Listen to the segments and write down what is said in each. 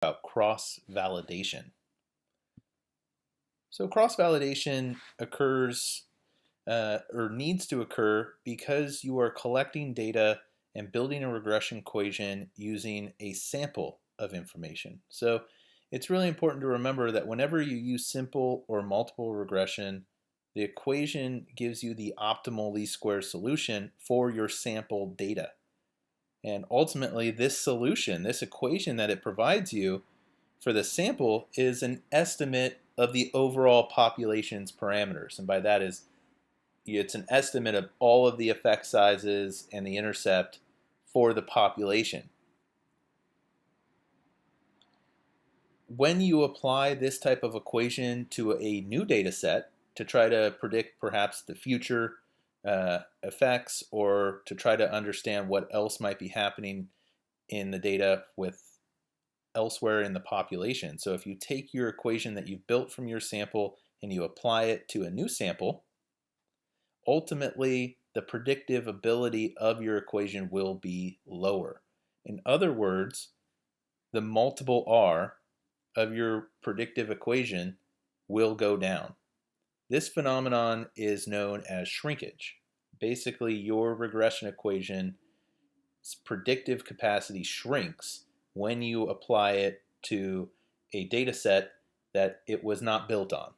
about cross-validation. So cross-validation occurs or needs to occur because you are collecting data and building a regression equation using a sample of information. So it's really important to remember that whenever you use simple or multiple regression, the equation gives you the optimal least squares solution for your sample data. And ultimately, this solution, this equation that it provides you for the sample is an estimate of the overall population's parameters. And by that is, it's an estimate of all of the effect sizes and the intercept for the population. When you apply this type of equation to a new data set to try to predict perhaps the future effects, or to try to understand what else might be happening in the data with elsewhere in the population. So if you take your equation that you've built from your sample and you apply it to a new sample, ultimately the predictive ability of your equation will be lower. In other words, the multiple R of your predictive equation will go down. This phenomenon is known as shrinkage. Basically, your regression equation's predictive capacity shrinks when you apply it to a data set that it was not built on.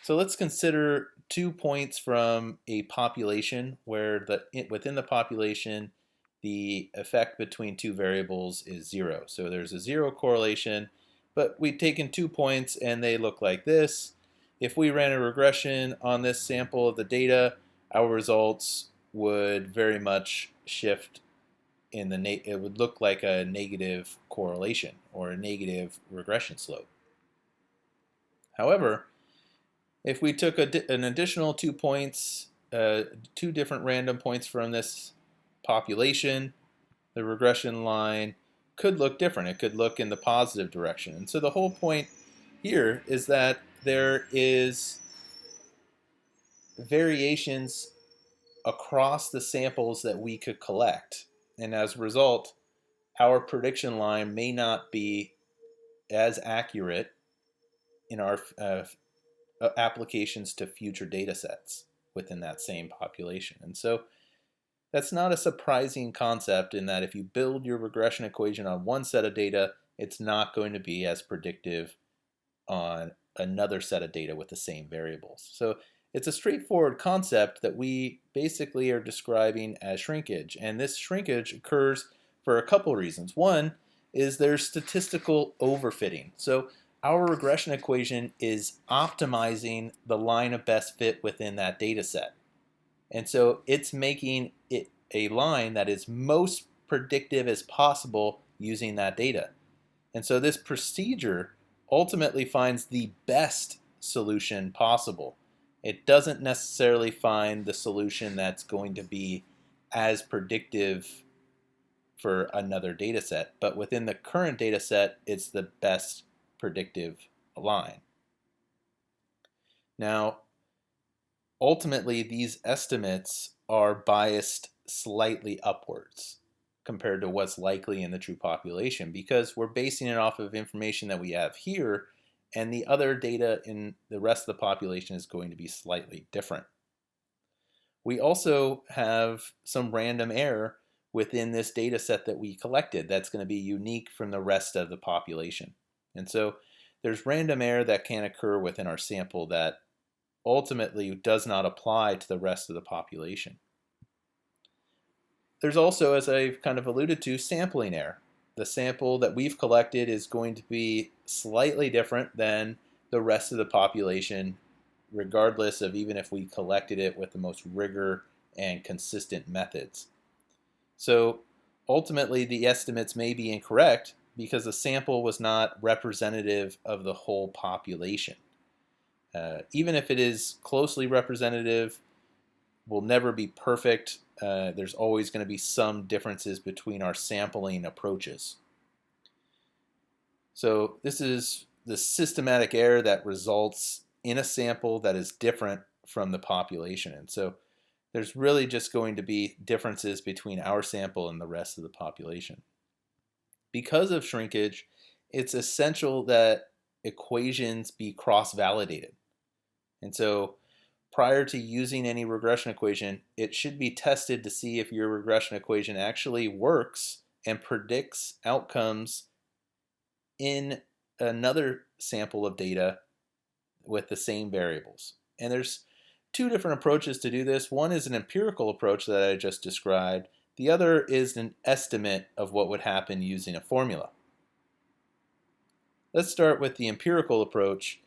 So let's consider 2 points from a population where within the population the effect between two variables is 0. So there's a 0 correlation, but we've taken 2 points and they look like this. If we ran a regression on this sample of the data, our results would very much shift in it would look like a negative correlation or a negative regression slope. However, if we took an additional 2 points, 2 different random points from this population, the regression line could look different. It could look in the positive direction. And so the whole point here is that there is variations across the samples that we could collect. And as a result, our prediction line may not be as accurate in our applications to future data sets within that same population. And so that's not a surprising concept, in that if you build your regression equation on one set of data, it's not going to be as predictive on another set of data with the same variables. So it's a straightforward concept that we basically are describing as shrinkage. And this shrinkage occurs for a couple reasons. One is there's statistical overfitting. So our regression equation is optimizing the line of best fit within that data set. And so it's making it a line that is most predictive as possible using that data. And so this procedure ultimately finds the best solution possible. It doesn't necessarily find the solution that's going to be as predictive for another data set, but within the current data set, it's the best predictive line. Now, ultimately, these estimates are biased slightly upwards compared to what's likely in the true population, because we're basing it off of information that we have here, and the other data in the rest of the population is going to be slightly different. We also have some random error within this data set that we collected that's going to be unique from the rest of the population. And so there's random error that can occur within our sample that ultimately does not apply to the rest of the population. There's also, as I've kind of alluded to, sampling error. The sample that we've collected is going to be slightly different than the rest of the population, regardless of even if we collected it with the most rigor and consistent methods. So ultimately, the estimates may be incorrect because the sample was not representative of the whole population. Even if it is closely representative, will never be perfect. There's always going to be some differences between our sampling approaches. So this is the systematic error that results in a sample that is different from the population. And so there's really just going to be differences between our sample and the rest of the population. because of shrinkage, it's essential that equations be cross-validated. And so prior to using any regression equation, it should be tested to see if your regression equation actually works and predicts outcomes in another sample of data with the same variables. And there's two different approaches to do this. One is an empirical approach that I just described. The other is an estimate of what would happen using a formula. Let's start with the empirical approach.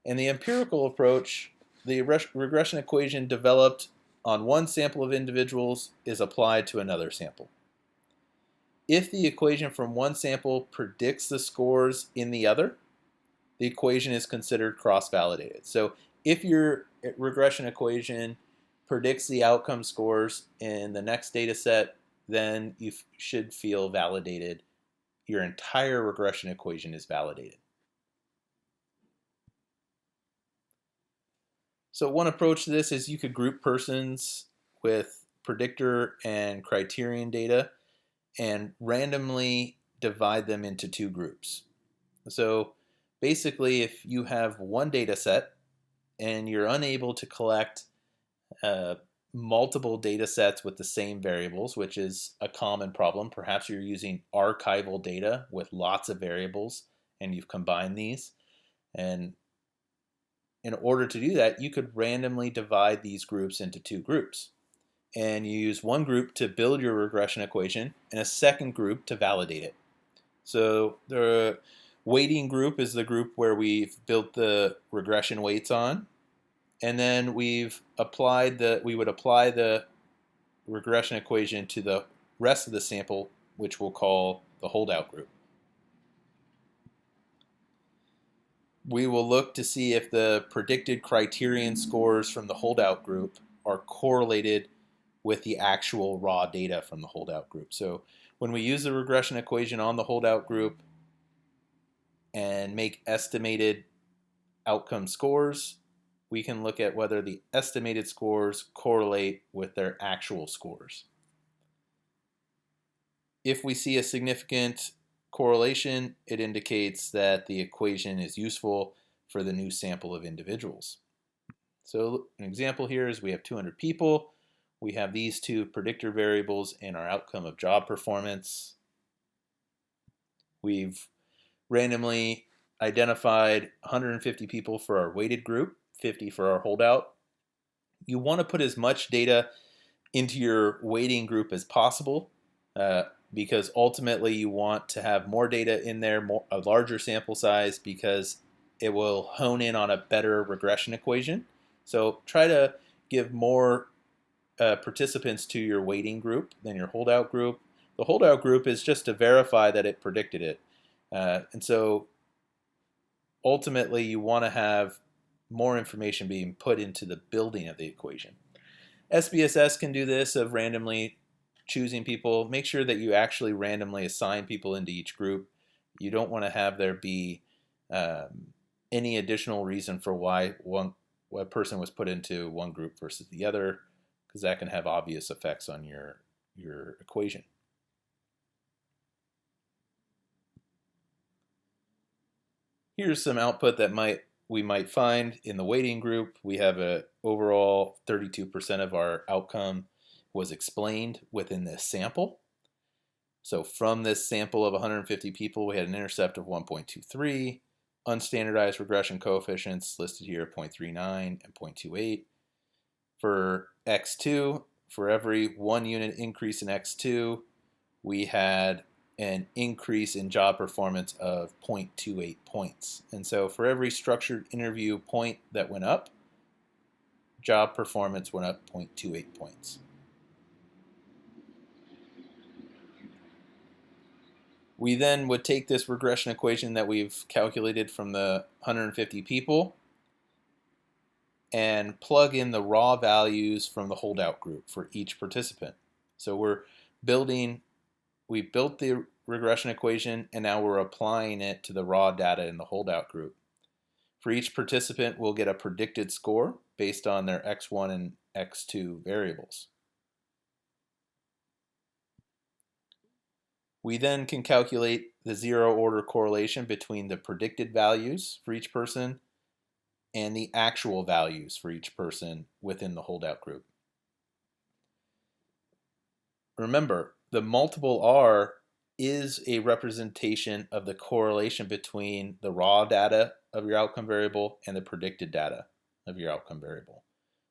And the empirical approach, the regression equation developed on one sample of individuals is applied to another sample. If the equation from one sample predicts the scores in the other, the equation is considered cross-validated. So if your regression equation predicts the outcome scores in the next data set, then you should feel validated. Your entire regression equation is validated. So one approach to this is you could group persons with predictor and criterion data and randomly divide them into two groups. So basically, if you have one data set and you're unable to collect multiple data sets with the same variables, which is a common problem, perhaps you're using archival data with lots of variables and you've combined these, and in order to do that, you could randomly divide these groups into two groups. And you use one group to build your regression equation and a second group to validate it. So the weighting group is the group where we've built the regression weights on. And then we would apply the regression equation to the rest of the sample, which we'll call the holdout group. We will look to see if the predicted criterion scores from the holdout group are correlated with the actual raw data from the holdout group. So when we use the regression equation on the holdout group and make estimated outcome scores, we can look at whether the estimated scores correlate with their actual scores. If we see a significant correlation, it indicates that the equation is useful for the new sample of individuals. So an example here is we have 200 people. We have these two predictor variables in our outcome of job performance. We've randomly identified 150 people for our weighted group, 50 for our holdout. You want to put as much data into your weighting group as possible because ultimately you want to have more data in there, a larger sample size, because it will hone in on a better regression equation. So try to give more participants to your weighting group than your holdout group. The holdout group is just to verify that it predicted it. And so ultimately you want to have more information being put into the building of the equation. SPSS can do this of randomly choosing people. Make sure that you actually randomly assign people into each group. You don't want to have there be any additional reason for why one person was put into one group versus the other, because that can have obvious effects on your equation. Here's some output that we might find in the weighting group. We have a overall 32% of our outcome was explained within this sample. So from this sample of 150 people, we had an intercept of 1.23, unstandardized regression coefficients listed here 0.39 and 0.28. For X2, for every 1 unit increase in X2, we had an increase in job performance of 0.28 points. And so for every structured interview point that went up, job performance went up 0.28 points. We then would take this regression equation that we've calculated from the 150 people and plug in the raw values from the holdout group for each participant. So we built the regression equation and now we're applying it to the raw data in the holdout group. For each participant, we'll get a predicted score based on their X1 and X2 variables. We then can calculate the zero order correlation between the predicted values for each person and the actual values for each person within the holdout group. Remember, the multiple R is a representation of the correlation between the raw data of your outcome variable and the predicted data of your outcome variable.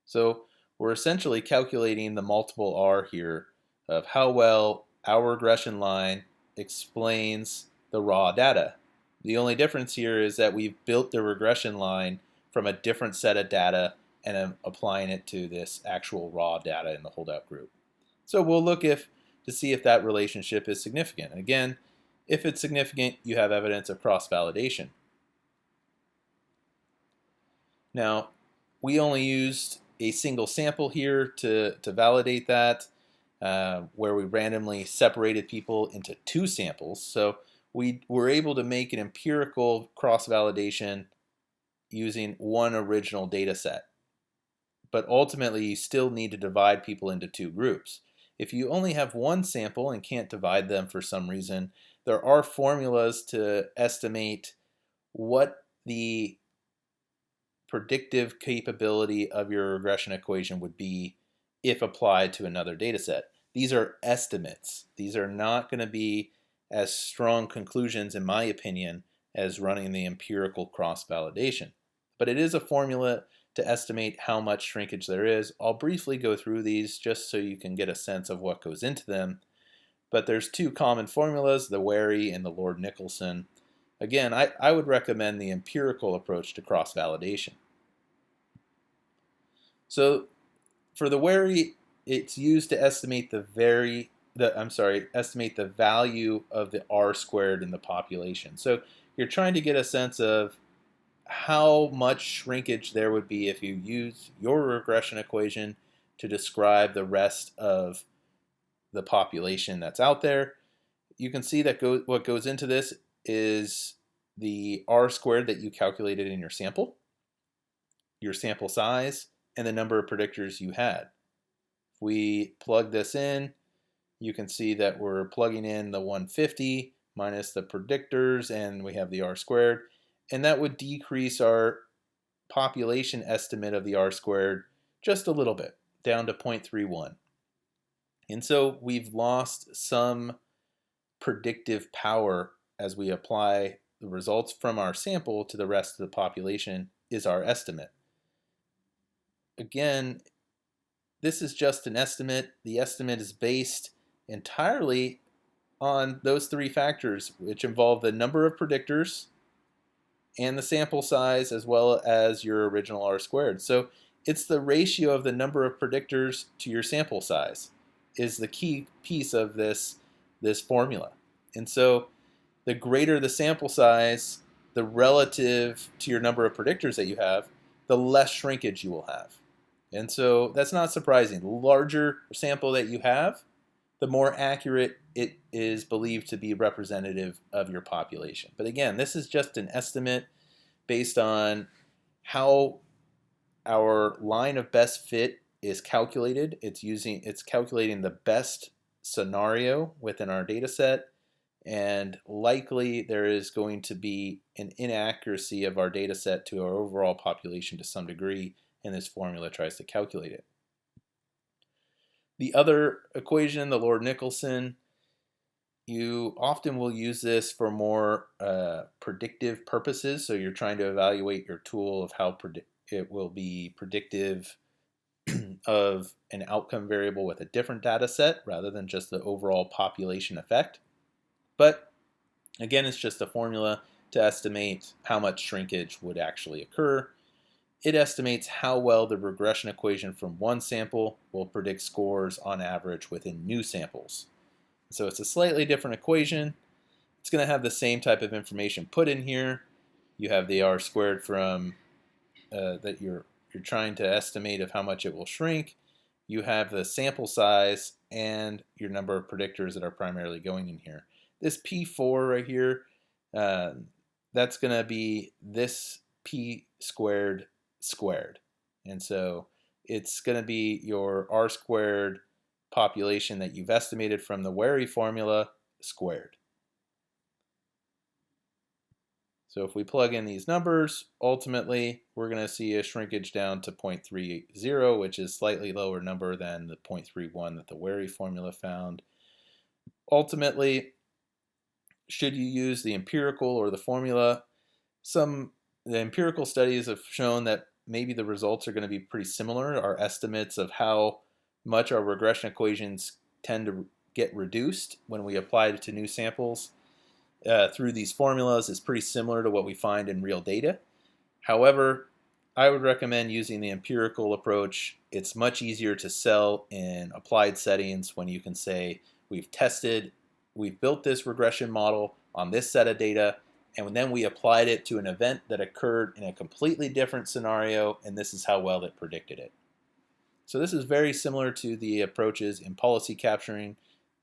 So we're essentially calculating the multiple R here of how well our regression line explains the raw data. The only difference here is that we've built the regression line from a different set of data and I'm applying it to this actual raw data in the holdout group. So we'll look to see if that relationship is significant. And again, if it's significant, you have evidence of cross-validation. Now, we only used a single sample here to validate that, where we randomly separated people into 2 samples. So we were able to make an empirical cross-validation using one original data set. But ultimately, you still need to divide people into 2 groups. If you only have one sample and can't divide them for some reason, there are formulas to estimate what the predictive capability of your regression equation would be if applied to another data set. These are estimates. These are not going to be as strong conclusions, in my opinion, as running the empirical cross-validation. But it is a formula to estimate how much shrinkage there is. I'll briefly go through these just so you can get a sense of what goes into them. But there's 2 common formulas, the Wary and the Lord-Nicholson. Again, I would recommend the empirical approach to cross-validation. So for the Wary, it's used to estimate estimate the value of the R squared in the population. So you're trying to get a sense of how much shrinkage there would be if you use your regression equation to describe the rest of the population that's out there. You can see that what goes into this is the R squared that you calculated in your sample size, and the number of predictors you had. If we plug this in, you can see that we're plugging in the 150 minus the predictors, and we have the R squared. And that would decrease our population estimate of the R squared just a little bit, down to 0.31. And so we've lost some predictive power as we apply the results from our sample to the rest of the population is our estimate. Again, this is just an estimate. The estimate is based entirely on those 3 factors, which involve the number of predictors and the sample size, as well as your original R squared. So it's the ratio of the number of predictors to your sample size is the key piece of this formula. And so the greater the sample size, the relative to your number of predictors that you have, the less shrinkage you will have. And so that's not surprising. The larger sample that you have, the more accurate it is believed to be representative of your population. But again, this is just an estimate based on how our line of best fit is calculated. It's calculating the best scenario within our data set, and likely there is going to be an inaccuracy of our data set to our overall population to some degree, and this formula tries to calculate it. The other equation, the Lord-Nicholson, you often will use this for more predictive purposes. So you're trying to evaluate your tool of how it will be predictive of an outcome variable with a different data set rather than just the overall population effect. But again, it's just a formula to estimate how much shrinkage would actually occur. It estimates how well the regression equation from one sample will predict scores on average within new samples. So it's a slightly different equation. It's going to have the same type of information put in here. You have the R squared from that you're trying to estimate of how much it will shrink. You have the sample size and your number of predictors that are primarily going in here. This P4 right here, that's going to be this P squared squared. And so it's going to be your R squared population that you've estimated from the Wary formula squared. So if we plug in these numbers, ultimately we're going to see a shrinkage down to 0.30, which is slightly lower number than the 0.31 that the Wary formula found. Ultimately, should you use the empirical or the formula? The empirical studies have shown that maybe the results are going to be pretty similar. Our estimates of how much our regression equations tend to get reduced when we apply it to new samples through these formulas is pretty similar to what we find in real data. However, I would recommend using the empirical approach. It's much easier to sell in applied settings when you can say, we've built this regression model on this set of data, and then we applied it to an event that occurred in a completely different scenario, and this is how well it predicted it. So this is very similar to the approaches in policy capturing.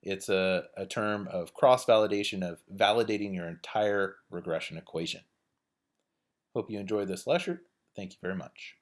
It's a term of cross-validation, of validating your entire regression equation. Hope you enjoyed this lecture. Thank you very much.